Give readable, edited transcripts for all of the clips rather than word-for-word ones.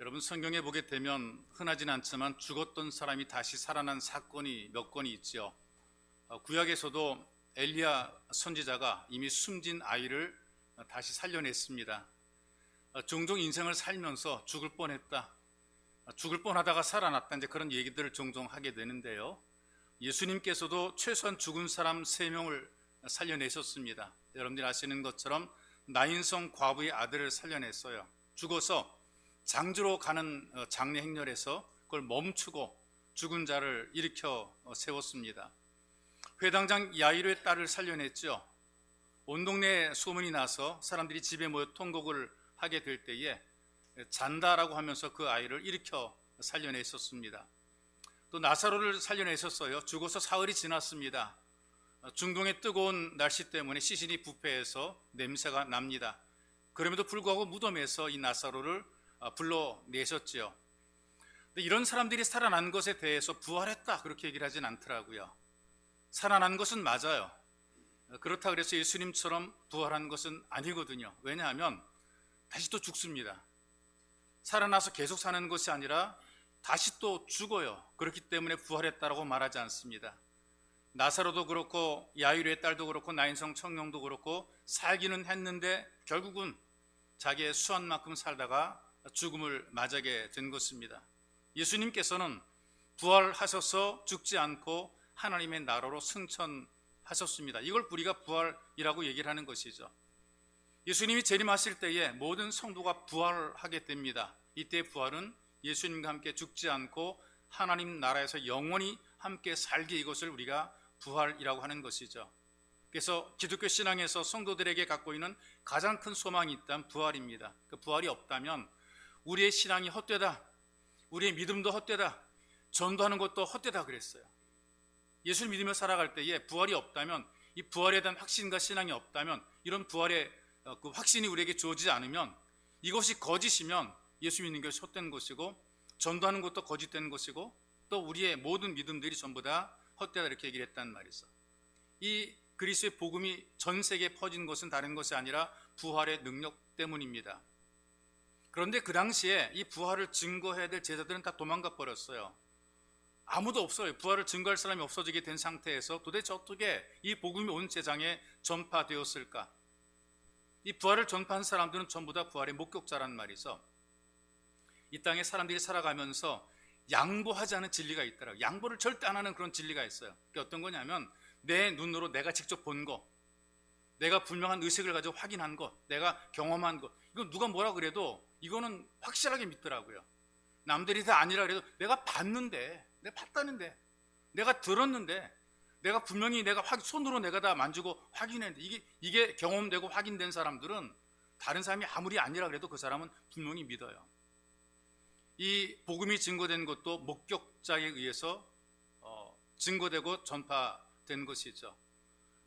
여러분, 성경에 보게 되면 흔하진 않지만 죽었던 사람이 다시 살아난 사건이 몇 건이 있죠. 구약에서도 엘리야 선지자가 이미 숨진 아이를 다시 살려냈습니다. 종종 인생을 살면서 죽을 뻔했다, 죽을 뻔하다가 살아났다, 이제 그런 얘기들을 종종 하게 되는데요. 예수님께서도 최소한 죽은 사람 3명을 살려내셨습니다. 여러분들이 아시는 것처럼 나인성 과부의 아들을 살려냈어요. 죽어서 장주로 가는 장례 행렬에서 그걸 멈추고 죽은 자를 일으켜 세웠습니다. 회당장 야이로의 딸을 살려냈죠. 온 동네에 소문이 나서 사람들이 집에 모여 통곡을 하게 될 때에 잔다라고 하면서 그 아이를 일으켜 살려냈었습니다. 또 나사로를 살려내셨어요. 죽어서 사흘이 지났습니다. 중동의 뜨거운 날씨 때문에 시신이 부패해서 냄새가 납니다. 그럼에도 불구하고 무덤에서 이 나사로를 불러내셨지요. 근데 이런 사람들이 살아난 것에 대해서 부활했다 그렇게 얘기를 하진 않더라고요. 살아난 것은 맞아요. 그렇다 그래서 예수님처럼 부활한 것은 아니거든요. 왜냐하면 다시 또 죽습니다. 살아나서 계속 사는 것이 아니라 다시 또 죽어요. 그렇기 때문에 부활했다라고 말하지 않습니다. 나사로도 그렇고 야이로의 딸도 그렇고 나인성 청년도 그렇고 살기는 했는데 결국은 자기의 수한만큼 살다가 죽음을 맞게 된 것입니다. 예수님께서는 부활하셔서 죽지 않고 하나님의 나라로 승천하셨습니다. 이걸 우리가 부활이라고 얘기를 하는 것이죠. 예수님이 재림하실 때에 모든 성도가 부활하게 됩니다. 이때 부활은 예수님과 함께 죽지 않고 하나님 나라에서 영원히 함께 살기, 이것을 우리가 부활이라고 하는 것이죠. 그래서 기독교 신앙에서 성도들에게 갖고 있는 가장 큰 소망이 있다면 부활입니다. 그 부활이 없다면 우리의 신앙이 헛되다, 우리의 믿음도 헛되다, 전도하는 것도 헛되다 그랬어요. 예수를 믿으며 살아갈 때에 부활이 없다면, 이 부활에 대한 확신과 신앙이 없다면, 이런 부활의 그 확신이 우리에게 주어지지 않으면 이것이 거짓이면 예수 믿는 것이 헛된 것이고, 전도하는 것도 거짓된 것이고, 또 우리의 모든 믿음들이 전부 다 헛되다 이렇게 얘기를 했단 말이죠. 이 그리스도의 복음이 전 세계에 퍼진 것은 다른 것이 아니라 부활의 능력 때문입니다. 그런데 그 당시에 이 부활을 증거해야 될 제자들은 다 도망가 버렸어요. 아무도 없어요. 부활을 증거할 사람이 없어지게 된 상태에서 도대체 어떻게 이 복음이 온 세상에 전파되었을까? 이 부활을 전파한 사람들은 전부 다 부활의 목격자란 말이죠. 이 땅에 사람들이 살아가면서 양보하지 않은 진리가 있더라고요. 양보를 절대 안 하는 그런 진리가 있어요. 그게 어떤 거냐면 내 눈으로 내가 직접 본 것, 내가 분명한 의식을 가지고 확인한 것, 내가 경험한 것, 이거 누가 뭐라 그래도 이거는 확실하게 믿더라고요. 남들이 다 아니라 그래도 내가 봤는데, 내가 봤다는데, 내가 들었는데, 내가 분명히 내가 손으로 내가 다 만지고 확인했는데, 이게 경험되고 확인된 사람들은 다른 사람이 아무리 아니라 그래도 그 사람은 분명히 믿어요. 이 복음이 증거된 것도 목격자에 의해서 증거되고 전파된 것이죠.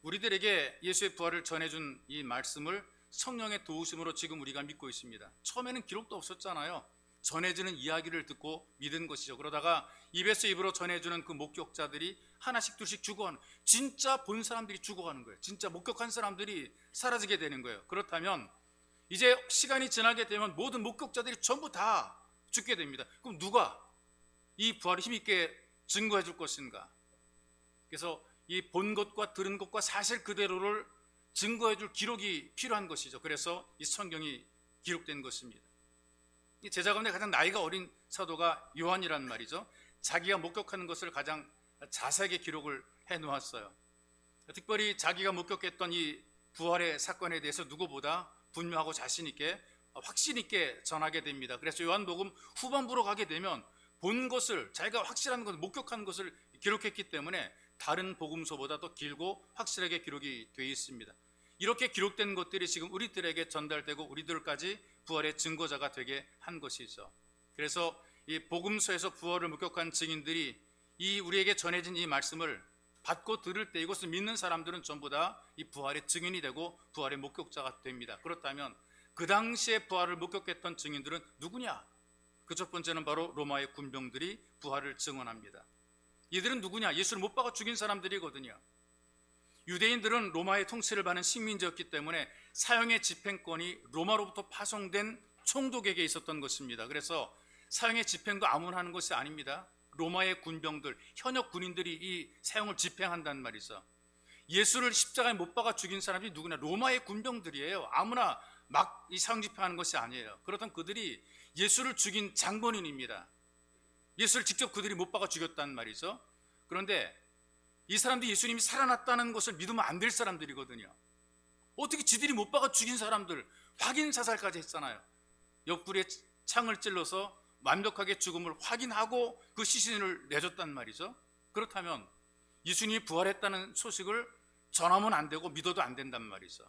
우리들에게 예수의 부활을 전해준 이 말씀을 성령의 도우심으로 지금 우리가 믿고 있습니다. 처음에는 기록도 없었잖아요. 전해지는 이야기를 듣고 믿은 것이죠. 그러다가 입에서 입으로 전해주는 그 목격자들이 하나씩 둘씩 죽어가는, 진짜 본 사람들이 죽어가는 거예요. 진짜 목격한 사람들이 사라지게 되는 거예요. 그렇다면 이제 시간이 지나게 되면 모든 목격자들이 전부 다 죽게 됩니다. 그럼 누가 이 부활을 힘있게 증거해 줄 것인가? 그래서 이 본 것과 들은 것과 사실 그대로를 증거해 줄 기록이 필요한 것이죠. 그래서 이 성경이 기록된 것입니다. 이 제자 가운데 가장 나이가 어린 사도가 요한이란 말이죠. 자기가 목격하는 것을 가장 자세하게 기록을 해 놓았어요. 특별히 자기가 목격했던 이 부활의 사건에 대해서 누구보다 분명하고 자신 있게, 확신 있게 전하게 됩니다. 그래서 요한복음 후반부로 가게 되면 본 것을, 자기가 확실한 것을, 목격한 것을 기록했기 때문에 다른 복음서보다 더 길고 확실하게 기록이 되어 있습니다. 이렇게 기록된 것들이 지금 우리들에게 전달되고 우리들까지 부활의 증거자가 되게 한 것이죠. 그래서 이 복음서에서 부활을 목격한 증인들이 이 우리에게 전해진 이 말씀을 받고 들을 때 이것을 믿는 사람들은 전부 다 이 부활의 증인이 되고 부활의 목격자가 됩니다. 그렇다면 그 당시에 부활을 목격했던 증인들은 누구냐? 그 첫 번째는 바로 로마의 군병들이 부활을 증언합니다. 이들은 누구냐? 예수를 못 박아 죽인 사람들이거든요. 유대인들은 로마의 통치를 받는 식민지였기 때문에 사형의 집행권이 로마로부터 파송된 총독에게 있었던 것입니다. 그래서 사형의 집행도 아무나 하는 것이 아닙니다. 로마의 군병들, 현역 군인들이 이 사형을 집행한단 말이죠. 예수를 십자가에 못 박아 죽인 사람이 누구냐? 로마의 군병들이에요. 아무나 막 이 사형 집행하는 것이 아니에요. 그렇다면 그들이 예수를 죽인 장본인입니다. 예수를 직접 그들이 못 박아 죽였단 말이죠. 그런데 이 사람들이 예수님이 살아났다는 것을 믿으면 안 될 사람들이거든요. 어떻게 지들이 못 박아 죽인 사람들 확인 사살까지 했잖아요. 옆구리에 창을 찔러서 완벽하게 죽음을 확인하고 그 시신을 내줬단 말이죠. 그렇다면 예수님이 부활했다는 소식을 전하면 안 되고 믿어도 안 된단 말이죠.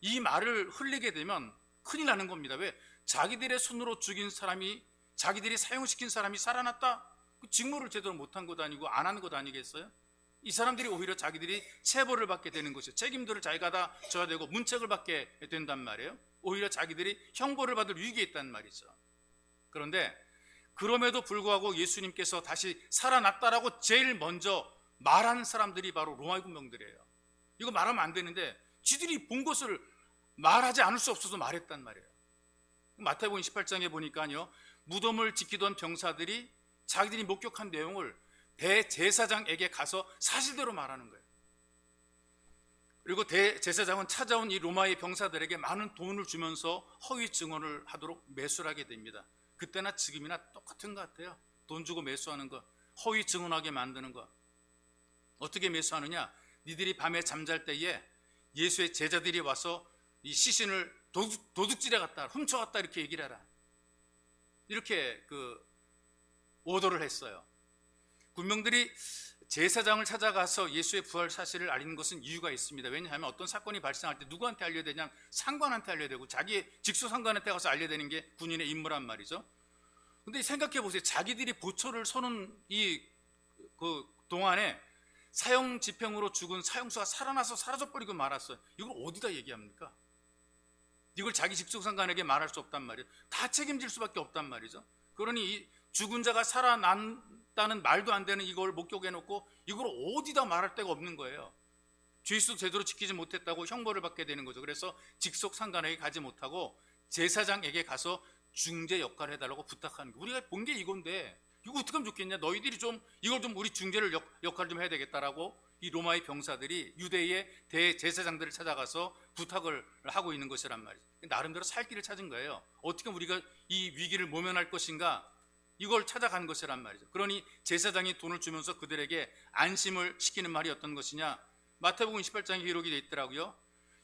이 말을 흘리게 되면 큰일 나는 겁니다. 왜? 자기들의 손으로 죽인 사람이, 자기들이 사형시킨 사람이 살아났다? 그 직무를 제대로 못한 것 아니고 안 하는 것 아니겠어요? 이 사람들이 오히려 자기들이 체벌을 받게 되는 것이죠. 책임들을 자기가 다 져야 되고 문책을 받게 된단 말이에요. 오히려 자기들이 형벌을 받을 위기에 있단 말이죠. 그런데 그럼에도 불구하고 예수님께서 다시 살아났다라고 제일 먼저 말하는 사람들이 바로 로마의 군병들이에요. 이거 말하면 안 되는데 지들이 본 것을 말하지 않을 수 없어서 말했단 말이에요. 마태복음 18장에 보니까요, 무덤을 지키던 병사들이 자기들이 목격한 내용을 대제사장에게 가서 사실대로 말하는 거예요. 그리고 대제사장은 찾아온 이 로마의 병사들에게 많은 돈을 주면서 허위 증언을 하도록 매수하게 됩니다. 그때나 지금이나 똑같은 것 같아요. 돈 주고 매수하는 거, 허위 증언하게 만드는 거. 어떻게 매수하느냐? 니들이 밤에 잠잘 때에 예수의 제자들이 와서 이 시신을 도둑질해 갔다, 훔쳐갔다 이렇게 얘기를 해라. 이렇게 오더를 했어요. 군병들이 제사장을 찾아가서 예수의 부활 사실을 알리는 것은 이유가 있습니다. 왜냐하면 어떤 사건이 발생할 때 누구한테 알려야 되냐? 상관한테 알려야 되고 자기의 직수상관한테 가서 알려야 되는 게 군인의 임무란 말이죠. 근데 생각해 보세요. 자기들이 보초를 서는 그 동안에 사형 집행으로 죽은 사형수가 살아나서 사라져버리고 말았어요. 이걸 어디다 얘기합니까? 이걸 자기 직속상관에게 말할 수 없단 말이에요. 다 책임질 수밖에 없단 말이죠. 그러니 이 죽은 자가 살아난다는 말도 안 되는 이걸 목격해놓고 이걸 어디다 말할 데가 없는 거예요. 죄수도 제대로 지키지 못했다고 형벌을 받게 되는 거죠. 그래서 직속상관에게 가지 못하고 제사장에게 가서 중재 역할을 해달라고 부탁하는 거예요. 우리가 본 게 이건데 이거 어떻게 하면 좋겠냐? 너희들이 좀 이걸 좀 우리 중재를 역할을 좀 해야 되겠다라고 이 로마의 병사들이 유대의 대제사장들을 찾아가서 부탁을 하고 있는 것이란 말이죠. 나름대로 살 길을 찾은 거예요. 어떻게 우리가 이 위기를 모면할 것인가? 이걸 찾아간 것이란 말이죠. 그러니 제사장이 돈을 주면서 그들에게 안심을 시키는 말이 어떤 것이냐? 마태복음 28장에 기록이 되어 있더라고요.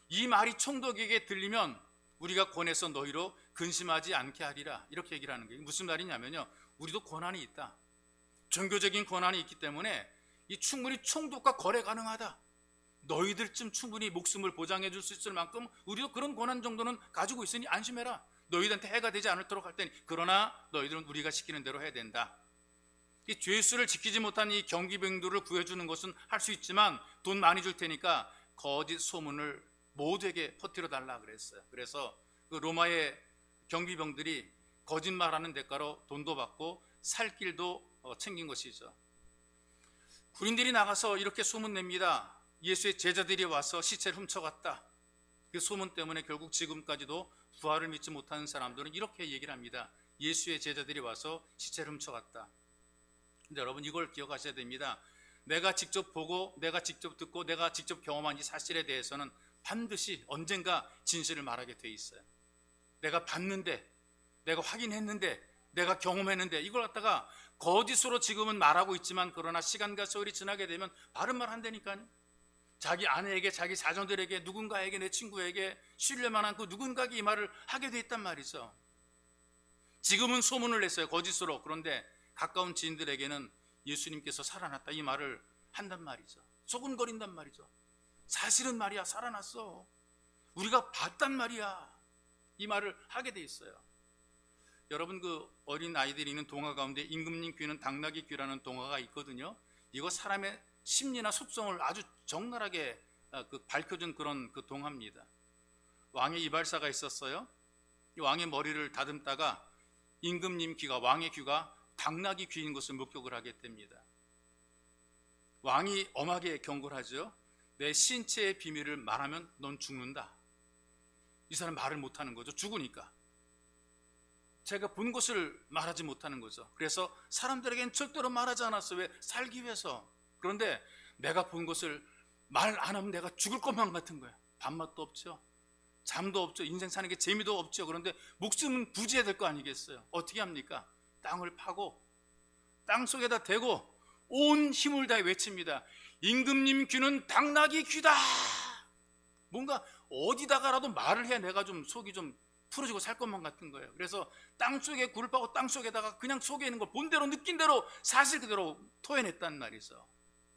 이 말이 총독에게 들리면 우리가 권해서 너희로 근심하지 않게 하리라. 이렇게 얘기를 하는 거예요. 무슨 말이냐면요, 우리도 권한이 있다. 종교적인 권한이 있기 때문에 이 충분히 총독과 거래 가능하다. 너희들쯤 충분히 목숨을 보장해 줄 수 있을 만큼 우리도 그런 권한 정도는 가지고 있으니 안심해라. 너희들한테 해가 되지 않도록 할 테니 그러나 너희들은 우리가 시키는 대로 해야 된다. 이 죄수를 지키지 못한 이 경비병들을 구해주는 것은 할 수 있지만 돈 많이 줄 테니까 거짓 소문을 모두에게 퍼뜨려 달라 그랬어요. 그래서 그 로마의 경비병들이 거짓말하는 대가로 돈도 받고 살 길도 챙긴 것이죠. 군인들이 나가서 이렇게 소문냅니다. 예수의 제자들이 와서 시체를 훔쳐갔다. 그 소문 때문에 결국 지금까지도 부활을 믿지 못하는 사람들은 이렇게 얘기를 합니다. 예수의 제자들이 와서 시체를 훔쳐갔다. 근데 여러분 이걸 기억하셔야 됩니다. 내가 직접 보고 내가 직접 듣고 내가 직접 경험한 이 사실에 대해서는 반드시 언젠가 진실을 말하게 돼 있어요. 내가 봤는데, 내가 확인했는데, 내가 경험했는데 이걸 갖다가 거짓으로 지금은 말하고 있지만 그러나 시간과 세월이 지나게 되면 바른 말 한다니까요. 자기 아내에게, 자기 자녀들에게, 누군가에게, 내 친구에게 신뢰만한 그 누군가에게 이 말을 하게 돼 있단 말이죠. 지금은 소문을 냈어요, 거짓으로. 그런데 가까운 지인들에게는 예수님께서 살아났다 이 말을 한단 말이죠. 소근거린단 말이죠. 사실은 말이야, 살아났어. 우리가 봤단 말이야. 이 말을 하게 돼 있어요. 여러분 그 어린 아이들이 있는 동화 가운데 임금님 귀는 당나귀 귀라는 동화가 있거든요. 이거 사람의 심리나 속성을 아주 적나라하게 밝혀준 그런 그 동화입니다. 왕의 이발사가 있었어요. 이 왕의 머리를 다듬다가 임금님 귀가, 왕의 귀가 당나귀 귀인 것을 목격을 하게 됩니다. 왕이 엄하게 경고를 하죠. 내 신체의 비밀을 말하면 넌 죽는다. 이 사람 말을 못하는 거죠. 죽으니까. 제가 본 것을 말하지 못하는 거죠. 그래서 사람들에겐 절대로 말하지 않았어요. 왜? 살기 위해서. 그런데 내가 본 것을 말 안 하면 내가 죽을 것만 같은 거예요. 밥맛도 없죠. 잠도 없죠. 인생 사는 게 재미도 없죠. 그런데 목숨은 부지해야 될 거 아니겠어요? 어떻게 합니까? 땅을 파고 땅 속에다 대고 온 힘을 다해 외칩니다. 임금님 귀는 당나귀 귀다. 뭔가 어디다가라도 말을 해 내가 좀 속이 좀 풀어지고 살 것만 같은 거예요. 그래서 땅 속에 굴을 파고 땅 속에다가 그냥 속에 있는 걸 본 대로 느낀 대로 사실 그대로 토해냈단 말이죠.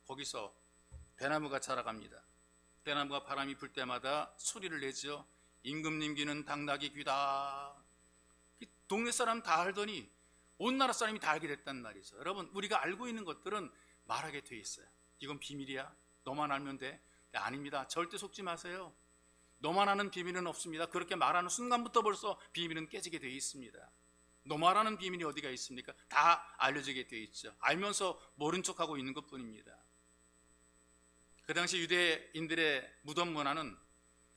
거기서 대나무가 자라갑니다. 대나무가 바람이 불 때마다 소리를 내죠. 임금님 귀는 당나귀 귀다. 동네 사람 다 알더니 온 나라 사람이 다 알게 됐단 말이죠. 여러분, 우리가 알고 있는 것들은 말하게 돼 있어요. 이건 비밀이야. 너만 알면 돼. 네, 아닙니다. 절대 속지 마세요. 너만 아는 비밀은 없습니다. 그렇게 말하는 순간부터 벌써 비밀은 깨지게 되어 있습니다. 너만 아는 비밀이 어디가 있습니까? 다 알려지게 되어 있죠. 알면서 모른 척하고 있는 것뿐입니다. 그 당시 유대인들의 무덤 문화는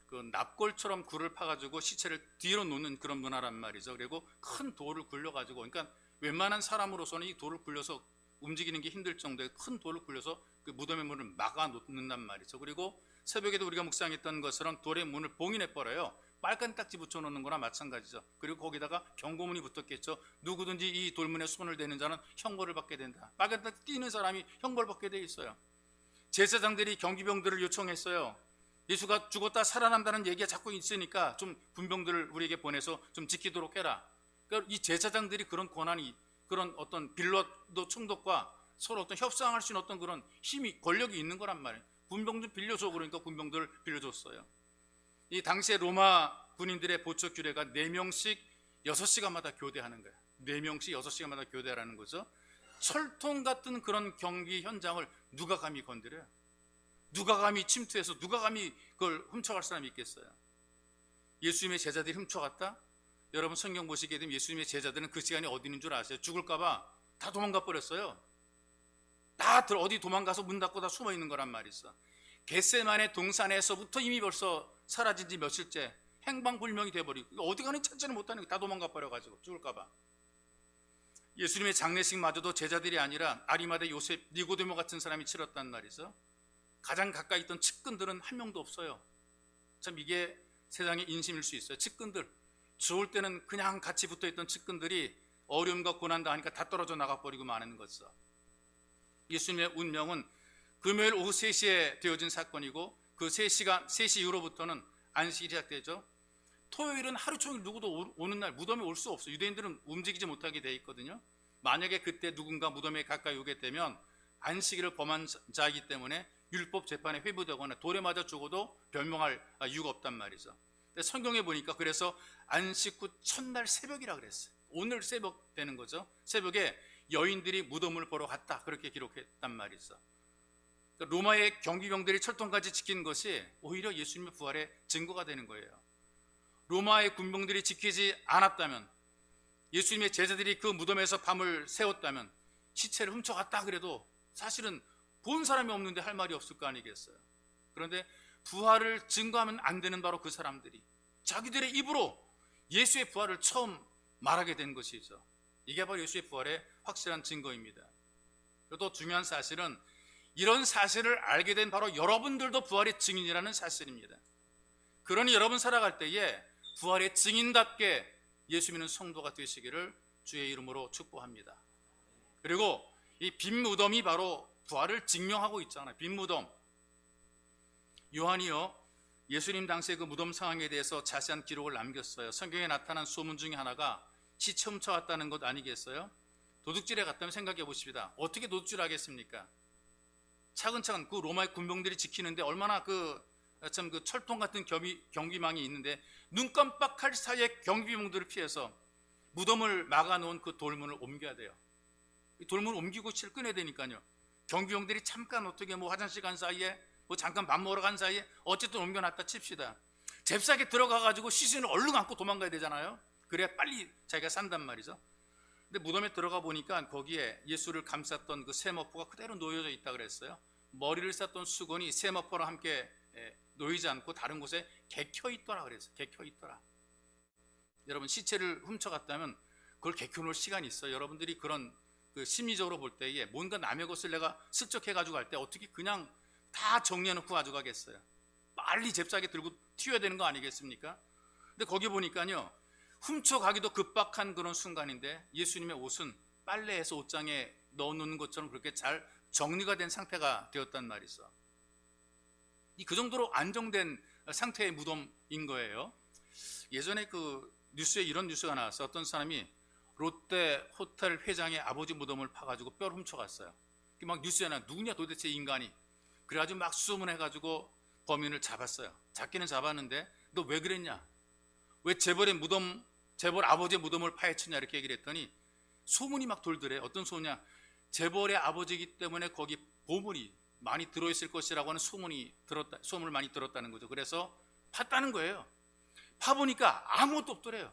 그 납골처럼 굴을 파가지고 시체를 뒤로 놓는 그런 문화란 말이죠. 그리고 큰 돌을 굴려가지고, 그러니까 웬만한 사람으로서는 이 돌을 굴려서 움직이는 게 힘들 정도의 큰 돌을 굴려서 그 무덤의 문을 막아 놓는단 말이죠. 그리고 새벽에도 우리가 묵상했던 것처럼 돌의 문을 봉인해 버려요. 빨간 딱지 붙여놓는 거나 마찬가지죠. 그리고 거기다가 경고문이 붙었겠죠. 누구든지 이 돌문에 손을 대는 자는 형벌을 받게 된다. 빨간 딱지 띄는 사람이 형벌 받게 돼 있어요. 제사장들이 경비병들을 요청했어요. 예수가 죽었다 살아난다는 얘기가 자꾸 있으니까 좀 군병들을 우리에게 보내서 좀 지키도록 해라. 그러니까 이 제사장들이 그런 권한이, 그런 어떤 빌라도 총독과 서로 어떤 협상할 수 있는 어떤 그런 힘이, 권력이 있는 거란 말이에요. 군병 좀 빌려줘. 그러니까 군병들을 빌려줬어요. 이 당시에 로마 군인들의 보초 규례가 4명씩 6시간마다 교대하는 거예요. 4명씩 6시간마다 교대하라는 거죠. 철통 같은 그런 경기 현장을 누가 감히 건드려요? 누가 감히 침투해서 누가 감히 그걸 훔쳐갈 사람이 있겠어요? 예수님의 제자들이 훔쳐갔다? 여러분 성경 보시게 되면 예수님의 제자들은 그 시간이 어디 있는 줄 아세요? 죽을까봐 다 도망가 버렸어요. 다 어디 도망가서 문 닫고 다 숨어 있는 거란 말이죠. 겟세마네 동산에서부터 이미 벌써 사라진 지 며칠째 행방불명이 돼버리고 어디 가는지 찾지는 못하는 거, 다 도망가 버려가지고 죽을까봐. 예수님의 장례식마저도 제자들이 아니라 아리마대 요셉, 니고데모 같은 사람이 치렀단 말이죠. 가장 가까이 있던 측근들은 한 명도 없어요. 참 이게 세상의 인심일 수 있어요. 측근들, 좋을 때는 그냥 같이 붙어있던 측근들이 어려움과 고난 당하니까 다 떨어져 나가버리고 마는 거죠. 예수님의 운명은 금요일 오후 3시에 되어진 사건이고, 그 3시 이후로부터는 안식이 시작되죠. 토요일은 하루 종일 누구도 오는 날 무덤에 올 수 없어요. 유대인들은 움직이지 못하게 돼 있거든요. 만약에 그때 누군가 무덤에 가까이 오게 되면 안식일을 범한 자이기 때문에 율법 재판에 회부되거나 돌에 맞아 죽어도 변명할 이유가 없단 말이죠. 근데 성경에 보니까 그래서 안식 후 첫날 새벽이라 그랬어요. 오늘 새벽 되는 거죠. 새벽에 여인들이 무덤을 보러 갔다, 그렇게 기록했단 말이죠. 그러니까 로마의 경비병들이 철통까지 지킨 것이 오히려 예수님의 부활의 증거가 되는 거예요. 로마의 군병들이 지키지 않았다면, 예수님의 제자들이 그 무덤에서 밤을 새웠다면, 시체를 훔쳐갔다 그래도 사실은 본 사람이 없는데 할 말이 없을 거 아니겠어요. 그런데 부활을 증거하면 안 되는 바로 그 사람들이 자기들의 입으로 예수의 부활을 처음 말하게 된 것이죠. 이게 바로 예수의 부활의 확실한 증거입니다. 또 중요한 사실은 이런 사실을 알게 된 바로 여러분들도 부활의 증인이라는 사실입니다. 그러니 여러분 살아갈 때에 부활의 증인답게 예수 믿는 성도가 되시기를 주의 이름으로 축복합니다. 그리고 이 빈 무덤이 바로 부활을 증명하고 있잖아요. 빈 무덤. 요한이요, 예수님 당시의 그 무덤 상황에 대해서 자세한 기록을 남겼어요. 성경에 나타난 소문 중에 하나가 시체 훔쳐왔다는 것 아니겠어요? 도둑질에 갔다면 생각해 보십시다. 어떻게 도둑질 하겠습니까? 차근차근 그 로마의 군병들이 지키는데 얼마나 그 철통 같은 경비망이 있는데 눈 깜빡할 사이에 경비병들을 피해서 무덤을 막아놓은 그 돌문을 옮겨야 돼요. 이 돌문을 옮기고 실을 꺼내야 되니까요. 경비병들이 잠깐 어떻게 화장실 간 사이에 잠깐 밥 먹으러 간 사이에 어쨌든 옮겨놨다 칩시다. 잽싸게 들어가가지고 시신을 얼른 안고 도망가야 되잖아요. 그래야 빨리 자기가 산단 말이죠. 근데 무덤에 들어가 보니까 거기에 예수를 감쌌던 그 세마포가 그대로 놓여져 있다 그랬어요. 머리를 쌌던 수건이 세마포랑 함께 놓이지 않고 다른 곳에 개켜 있더라 그랬어요. 개켜 있더라. 여러분, 시체를 훔쳐갔다면 그걸 개켜놓을 시간이 있어요. 여러분들이 그런 그 심리적으로 볼 때에 뭔가 남의 것을 내가 슬쩍해 가지고 갈 때 어떻게 그냥 다 정리해놓고 가져가겠어요? 빨리 잽싸게 들고 튀어야 되는 거 아니겠습니까? 근데 거기 보니까요, 훔쳐가기도 급박한 그런 순간인데 예수님의 옷은 빨래해서 옷장에 넣어놓는 것처럼 그렇게 잘 정리가 된 상태가 되었단 말이죠. 그 정도로 안정된 상태의 무덤인 거예요. 예전에 그 뉴스에 이런 뉴스가 나왔어요. 어떤 사람이 롯데 호텔 회장의 아버지 무덤을 파가지고 뼈를 훔쳐갔어요. 막 뉴스에 나 누구냐 도대체 인간이. 그래가지고 막 수소문해가지고 범인을 잡았어요. 잡기는 잡았는데 너 왜 그랬냐? 왜 재벌의 무덤, 재벌 아버지의 무덤을 파헤쳤냐 이렇게 얘기를 했더니 소문이 막 돌더래. 어떤 소문이냐? 재벌의 아버지이기 때문에 거기 보물이 많이 들어있을 것이라고 하는 소문을 많이 들었다는 거죠. 그래서 팠다는 거예요. 파보니까 아무것도 없더래요.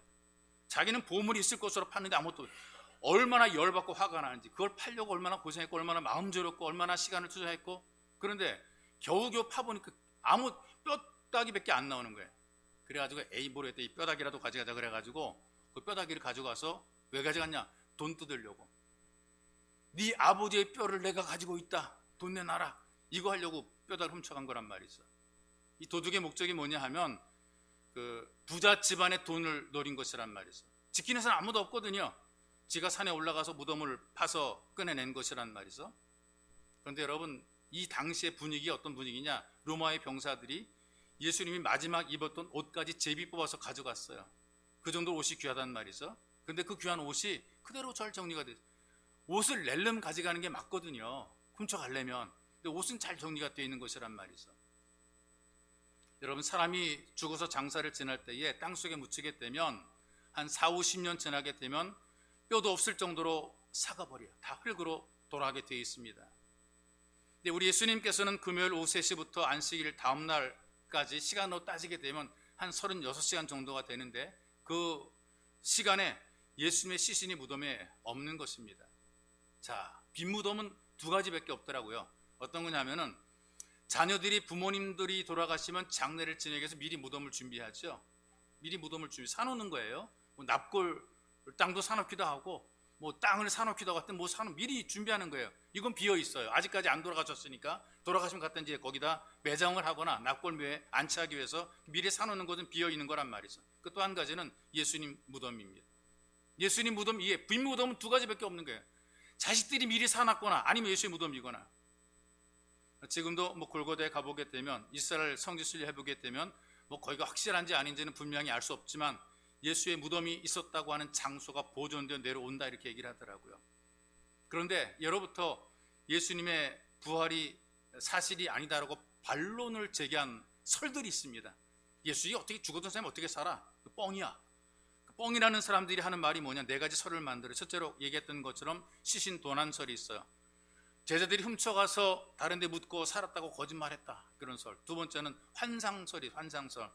자기는 보물이 있을 것으로 팠는데 아무것도 없어요. 얼마나 열받고 화가 나는지, 그걸 팔려고 얼마나 고생했고 얼마나 마음 졸였고 얼마나 시간을 투자했고, 그런데 겨우겨우 파보니까 아무 뼈다귀밖에 안 나오는 거예요. 그래가지고 에이 모르겠다, 이 뼈다귀라도 가져가자 그래가지고 그 뼈다귀를 가져가서 왜 가져갔냐? 돈 뜯으려고. 네 아버지의 뼈를 내가 가지고 있다, 돈 내놔라, 이거 하려고 뼈다귀를 훔쳐간 거란 말이죠. 이 도둑의 목적이 뭐냐 하면 그 부자 집안의 돈을 노린 것이란 말이죠. 지키는 사람 아무도 없거든요. 지가 산에 올라가서 무덤을 파서 꺼내낸 것이란 말이죠. 그런데 여러분, 이 당시의 분위기가 어떤 분위기냐? 로마의 병사들이 예수님이 마지막 입었던 옷까지 제비 뽑아서 가져갔어요. 그 정도로 옷이 귀하단 말이죠. 근데 그 귀한 옷이 그대로 잘 정리가 됐어요. 옷을 낼름 가져가는 게 맞거든요, 훔쳐가려면. 근데 옷은 잘 정리가 되어 있는 것이란 말이죠. 여러분, 사람이 죽어서 장사를 지날 때에 땅속에 묻히게 되면 한 4, 50년 지나게 되면 뼈도 없을 정도로 삭아버려요. 다 흙으로 돌아가게 되어 있습니다. 근데 우리 예수님께서는 금요일 오후 3시부터 안식일 다음 날까지 시간으로 따지게 되면 한 36시간 정도가 되는데 그 시간에 예수님의 시신이 무덤에 없는 것입니다. 자, 빈 무덤은 두 가지밖에 없더라고요. 어떤 거냐면은 자녀들이, 부모님들이 돌아가시면 장례를 지내기 위해서 미리 무덤을 준비하죠. 미리 무덤을 사놓는 거예요. 뭐 납골 땅도 사놓기도 하고 뭐 땅을 사놓기도 하고 뭐 미리 준비하는 거예요. 이건 비어 있어요. 아직까지 안 돌아가셨으니까 돌아가시면 갖다 이제 거기다 매장을 하거나 납골묘에 안치하기 위해서 미리 사놓는 것은 비어 있는 거란 말이죠. 그 또 한 가지는 예수님 무덤입니다. 예수님 무덤 이에 빈 무덤은 두 가지밖에 없는 거예요. 자식들이 미리 사놨거나 아니면 예수의 무덤이거나. 지금도 뭐 골고다에 가보게 되면, 이스라엘 성지순례 해보게 되면 뭐 거기가 확실한지 아닌지는 분명히 알 수 없지만 예수의 무덤이 있었다고 하는 장소가 보존되어 내려온다 이렇게 얘기를 하더라고요. 그런데 예로부터 예수님의 부활이 사실이 아니다라고 반론을 제기한 설들이 있습니다. 예수님이 어떻게 죽었던 사람이 어떻게 살아? 그 뻥이야. 그 뻥이라는 사람들이 하는 말이 뭐냐? 네 가지 설을 만들어. 첫째로 얘기했던 것처럼 시신 도난설이 있어요. 제자들이 훔쳐가서 다른 데 묻고 살았다고 거짓말했다, 그런 설. 두 번째는 환상설이, 환상설.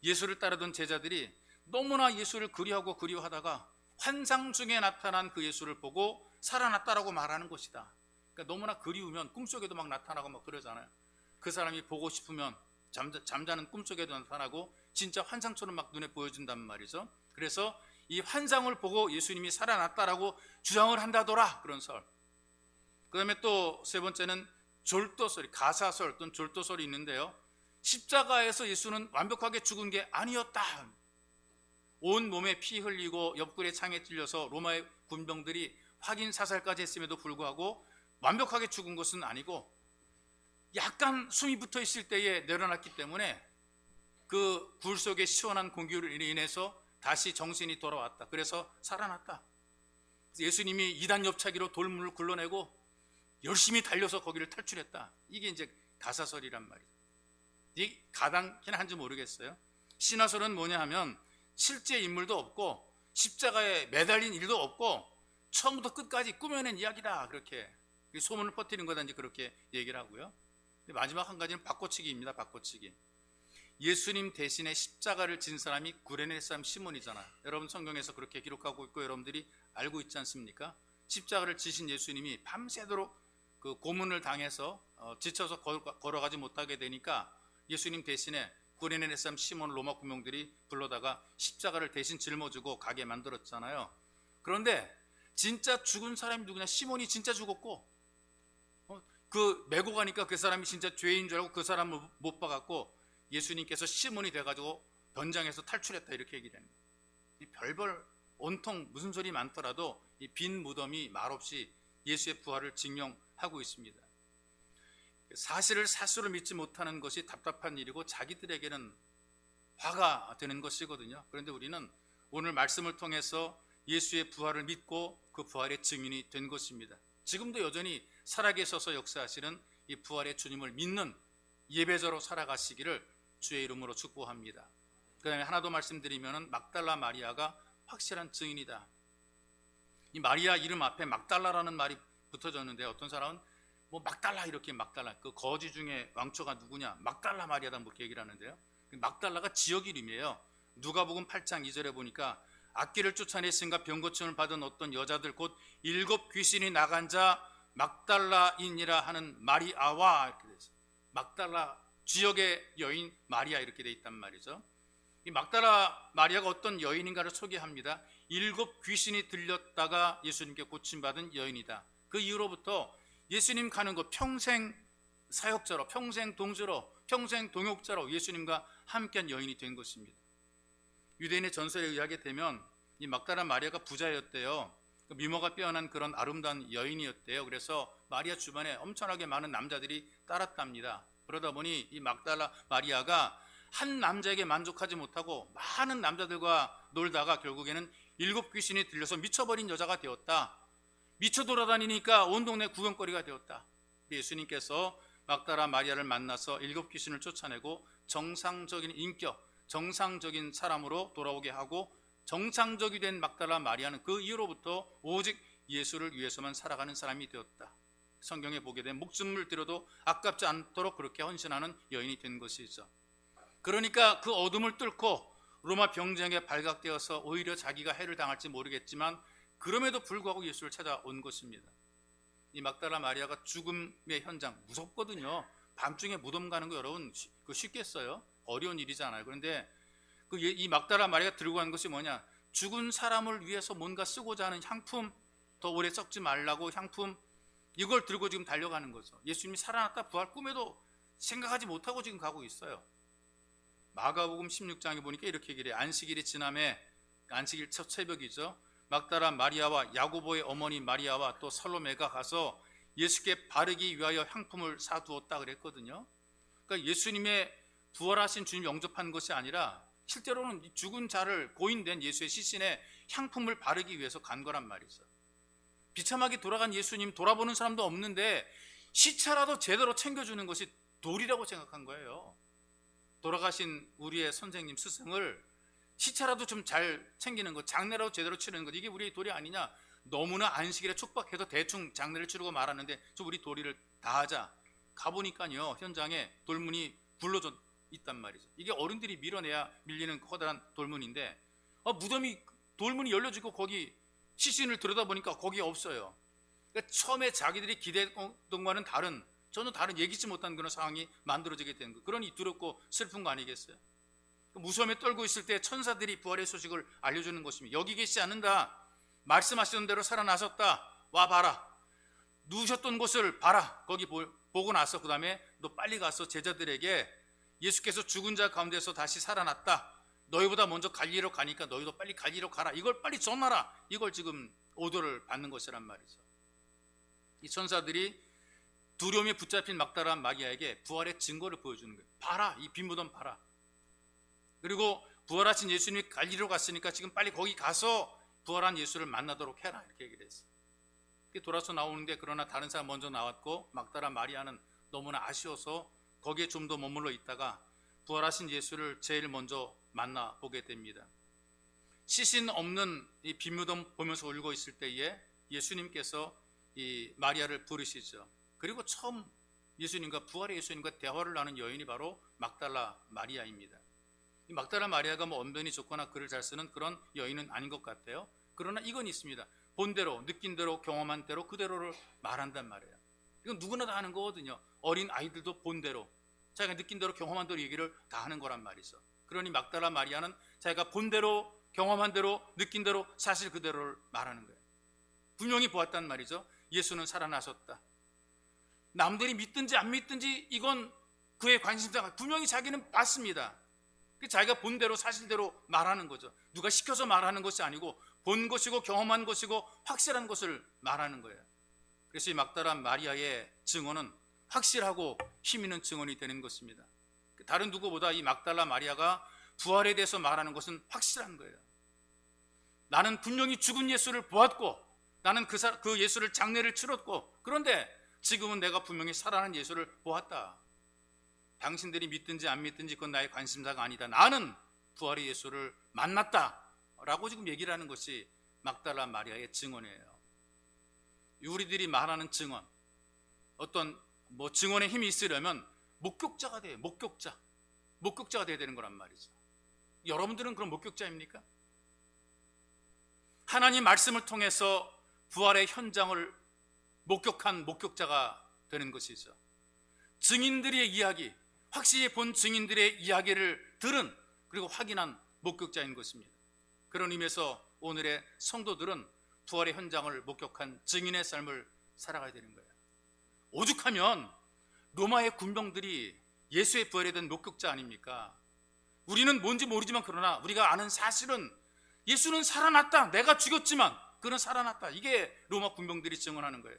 예수를 따르던 제자들이 너무나 예수를 그리워하다가 환상 중에 나타난 그 예수를 보고 살아났다라고 말하는 것이다. 그러니까 너무나 그리우면 꿈속에도 막 나타나고 막 그러잖아요. 그 사람이 보고 싶으면 잠자는 꿈속에도 나타나고 진짜 환상처럼 막 눈에 보여준단 말이죠. 그래서 이 환상을 보고 예수님이 살아났다라고 주장을 한다더라, 그런 설. 그 다음에 또 세 번째는 졸도설이, 가사설 또는 졸도설이 있는데요. 십자가에서 예수는 완벽하게 죽은 게 아니었다. 온 몸에 피 흘리고 옆구리에 창에 찔려서 로마의 군병들이 확인 사살까지 했음에도 불구하고 완벽하게 죽은 것은 아니고 약간 숨이 붙어 있을 때에 내려놨기 때문에 그 굴 속의 시원한 공기로 인해서 다시 정신이 돌아왔다. 그래서 살아났다. 예수님이 2단 옆차기로 돌문을 굴러내고 열심히 달려서 거기를 탈출했다. 이게 이제 가사설이란 말이죠. 이게 가당키는 한지 모르겠어요. 신화설은 뭐냐 하면 실제 인물도 없고 십자가에 매달린 일도 없고 처음부터 끝까지 꾸며낸 이야기다, 그렇게 소문을 퍼뜨리는 거다, 이제 그렇게 얘기를 하고요. 마지막 한 가지는 바꿔치기입니다. 바꿔치기. 예수님 대신에 십자가를 진 사람이 구레네 사람 시몬이잖아요. 여러분 성경에서 그렇게 기록하고 있고 여러분들이 알고 있지 않습니까? 십자가를 지신 예수님이 밤새도록 그 고문을 당해서 지쳐서 걸어가지 못하게 되니까 예수님 대신에 구레네 사람 시몬 로마 군병들이 불러다가 십자가를 대신 짊어지고 가게 만들었잖아요. 그런데 진짜 죽은 사람이 누구냐? 시몬이 진짜 죽었고, 그 메고 가니까 그 사람이 진짜 죄인 줄 알고 그 사람을 못 박았고, 예수님께서 시몬이 돼가지고 변장해서 탈출했다, 이렇게 얘기를 합니다. 이 별별 온통 무슨 소리 많더라도 이 빈 무덤이 말없이 예수의 부활을 증명하고 있습니다. 사실을 사실로 믿지 못하는 것이 답답한 일이고 자기들에게는 화가 되는 것이거든요. 그런데 우리는 오늘 말씀을 통해서 예수의 부활을 믿고 그 부활의 증인이 된 것입니다. 지금도 여전히 살아계셔서 역사하시는 이 부활의 주님을 믿는 예배자로 살아가시기를 주의 이름으로 축복합니다. 그 다음에 하나 더 말씀드리면 막달라 마리아가 확실한 증인이다. 이 마리아 이름 앞에 막달라라는 말이 붙어졌는데, 어떤 사람은 뭐 막달라, 이렇게 막달라, 그 거지 중에 왕초가 누구냐, 막달라 마리아다, 뭐 이렇게 얘기를 하는데요. 막달라가 지역 이름이에요. 누가복음 8장 2절에 보니까 악귀를 쫓아내신가 병 고침을 받은 어떤 여자들 곧 7 귀신이 나간 자 막달라인이라 하는 마리아와, 이렇게 돼서 막달라 지역의 여인 마리아, 이렇게 돼 있단 말이죠. 이 막달라 마리아가 어떤 여인인가를 소개합니다. 7 귀신이 들렸다가 예수님께 고침받은 여인이다. 그 이후로부터 예수님 가는 곳 평생 사역자로, 평생 동지로, 평생 동역자로 예수님과 함께한 여인이 된 것입니다. 유대인의 전설에 의하게 되면 이 막달라 마리아가 부자였대요. 미모가 빼어난 그런 아름다운 여인이었대요. 그래서 마리아 주변에 엄청나게 많은 남자들이 따랐답니다. 그러다 보니 이 막달라 마리아가 한 남자에게 만족하지 못하고 많은 남자들과 놀다가 결국에는 7 귀신이 들려서 미쳐버린 여자가 되었다. 미쳐 돌아다니니까 온 동네 구경거리가 되었다. 예수님께서 막달라 마리아를 만나서 7 귀신을 쫓아내고 정상적인 인격, 정상적인 사람으로 돌아오게 하고, 정상적이 된 막달라 마리아는 그 이후로부터 오직 예수를 위해서만 살아가는 사람이 되었다. 성경에 보게 된 목숨을 들여도 아깝지 않도록 그렇게 헌신하는 여인이 된 것이죠. 그러니까 그 어둠을 뚫고 로마 병정에 발각되어서 오히려 자기가 해를 당할지 모르겠지만 그럼에도 불구하고 예수를 찾아온 것입니다. 이 막달라 마리아가 죽음의 현장, 무섭거든요. 밤중에 무덤 가는 거 여러분 쉽겠어요? 어려운 일이잖아요. 그런데 이 막달라 마리아가 들고 간 것이 뭐냐? 죽은 사람을 위해서 뭔가 쓰고자 하는 향품, 더 오래 썩지 말라고 향품, 이걸 들고 지금 달려가는 거죠. 예수님이 살아났다 부활 꿈에도 생각하지 못하고 지금 가고 있어요. 마가복음 16장에 보니까 이렇게 얘기를 해요. 안식일이 지남에, 안식일 첫 새벽이죠. 막달라 마리아와 야고보의 어머니 마리아와 또 살로메가 가서 예수께 바르기 위하여 향품을 사두었다 그랬거든요. 그러니까 예수님의 부활하신 주님 영접한 것이 아니라 실제로는 죽은 자를, 고인된 예수의 시신에 향품을 바르기 위해서 간 거란 말이죠. 비참하게 돌아간 예수님 돌아보는 사람도 없는데 시차라도 제대로 챙겨주는 것이 도리라고 생각한 거예요. 돌아가신 우리의 선생님, 스승을 시차라도 좀 잘 챙기는 것, 장례라도 제대로 치르는 것, 이게 우리의 도리 아니냐. 너무나 안식일에 촉박해서 대충 장례를 치르고 말았는데 좀 우리 도리를 다하자. 가보니까요, 현장에 돌문이 굴러져 있단 말이죠. 이게 어른들이 밀어내야 밀리는 커다란 돌문인데, 무덤이, 돌문이 열려지고 거기 시신을 들여다보니까 거기 없어요. 그러니까 처음에 자기들이 기대했던 것과는 다른, 전혀 다른, 예기치 못한 그런 상황이 만들어지게 된 거. 그러니 두렵고 슬픈 거 아니겠어요? 무서움에 떨고 있을 때 천사들이 부활의 소식을 알려주는 것입니다. 여기 계시지 않는다. 말씀하시던 대로 살아나셨다. 와 봐라. 누우셨던 곳을 봐라. 거기 보고 나서 그 다음에 너 빨리 가서 제자들에게 예수께서 죽은 자 가운데서 다시 살아났다. 너희보다 먼저 갈리로 가니까 너희도 빨리 갈리로 가라. 이걸 빨리 전하라. 이걸 지금 오더를 받는 것이란 말이죠. 이 천사들이 두려움에 붙잡힌 막달라 마리아에게 부활의 증거를 보여주는 거예요. 봐라. 이 빈 무덤 봐라. 그리고 부활하신 예수님이 갈리로 갔으니까 지금 빨리 거기 가서 부활한 예수를 만나도록 해라. 이렇게 얘기를 했어요. 돌아서 나오는데 그러나 다른 사람 먼저 나왔고 막달라 마리아는 너무나 아쉬워서 거기에 좀 더 머물러 있다가 부활하신 예수를 제일 먼저 만나보게 됩니다. 시신 없는 이 빈무덤 보면서 울고 있을 때에 예수님께서 이 마리아를 부르시죠. 그리고 처음 예수님과, 부활의 예수님과 대화를 나눈 여인이 바로 막달라 마리아입니다. 이 막달라 마리아가 뭐 언변이 좋거나 글을 잘 쓰는 그런 여인은 아닌 것 같아요. 그러나 이건 있습니다. 본대로, 느낀 대로, 경험한 대로 그대로를 말한단 말이에요. 이건 누구나 다 하는 거거든요. 어린 아이들도 본대로, 자기가 느낀 대로, 경험한 대로 얘기를 다 하는 거란 말이죠. 그러니 막달라 마리아는 자기가 본대로 경험한 대로 느낀 대로 사실 그대로를 말하는 거예요. 분명히 보았단 말이죠. 예수는 살아나셨다. 남들이 믿든지 안 믿든지 이건 그의 관심사가 분명히 자기는 봤습니다. 자기가 본 대로 사실대로 말하는 거죠. 누가 시켜서 말하는 것이 아니고 본 것이고 경험한 것이고 확실한 것을 말하는 거예요. 그래서 이 막달라 마리아의 증언은 확실하고 힘 있는 증언이 되는 것입니다. 다른 누구보다 이 막달라 마리아가 부활에 대해서 말하는 것은 확실한 거예요. 나는 분명히 죽은 예수를 보았고 나는 그 예수를 장례를 치렀고 그런데 지금은 내가 분명히 살아난 예수를 보았다. 당신들이 믿든지 안 믿든지 그건 나의 관심사가 아니다. 나는 부활의 예수를 만났다 라고 지금 얘기를 하는 것이 막달라 마리아의 증언이에요. 우리들이 말하는 증언, 어떤 증언에 힘이 있으려면 목격자가 돼요. 목격자가 돼야 되는 거란 말이죠. 여러분들은 그런 목격자입니까? 하나님 말씀을 통해서 부활의 현장을 목격한 목격자가 되는 것이죠. 증인들의 이야기, 확실히 본 증인들의 이야기를 들은 그리고 확인한 목격자인 것입니다. 그런 의미에서 오늘의 성도들은 부활의 현장을 목격한 증인의 삶을 살아가야 되는 거예요. 오죽하면 로마의 군병들이 예수의 부활에 대한 목격자 아닙니까? 우리는 뭔지 모르지만 그러나 우리가 아는 사실은 예수는 살아났다. 내가 죽였지만 그는 살아났다. 이게 로마 군병들이 증언하는 거예요.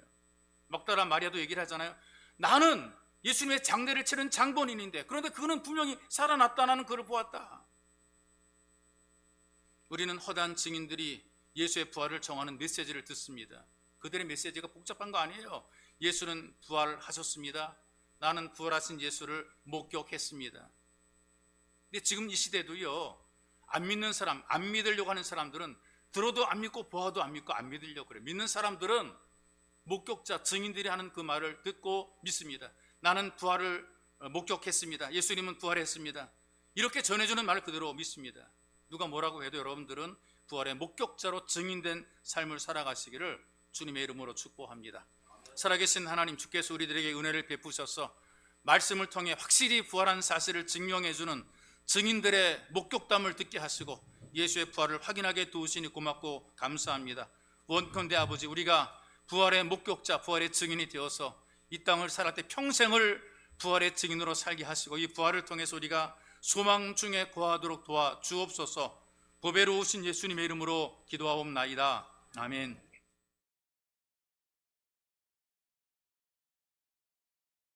막달라 마리아도 얘기를 하잖아요. 나는 예수님의 장례를 치른 장본인인데 그런데 그는 분명히 살아났다. 나는 그를 보았다. 우리는 허다한 증인들이 예수의 부활을 정하는 메시지를 듣습니다. 그들의 메시지가 복잡한 거 아니에요. 예수는 부활하셨습니다. 나는 부활하신 예수를 목격했습니다. 근데 지금 이 시대도요, 안 믿는 사람, 안 믿으려고 하는 사람들은 들어도 안 믿고 보아도 안 믿고 안 믿으려고 그래요. 믿는 사람들은 목격자, 증인들이 하는 그 말을 듣고 믿습니다. 나는 부활을 목격했습니다. 예수님은 부활했습니다. 이렇게 전해주는 말을 그대로 믿습니다. 누가 뭐라고 해도 여러분들은 부활의 목격자로 증인된 삶을 살아가시기를 주님의 이름으로 축복합니다. 살아계신 하나님, 주께서 우리들에게 은혜를 베푸셔서 말씀을 통해 확실히 부활한 사실을 증명해주는 증인들의 목격담을 듣게 하시고 예수의 부활을 확인하게 도우시니 고맙고 감사합니다. 원컨대 아버지, 우리가 부활의 목격자, 부활의 증인이 되어서 이 땅을 살아갈 때 평생을 부활의 증인으로 살게 하시고 이 부활을 통해서 우리가 소망 중에 거하도록 도와 주옵소서. 보배로우신 예수님의 이름으로 기도하옵나이다. 아멘.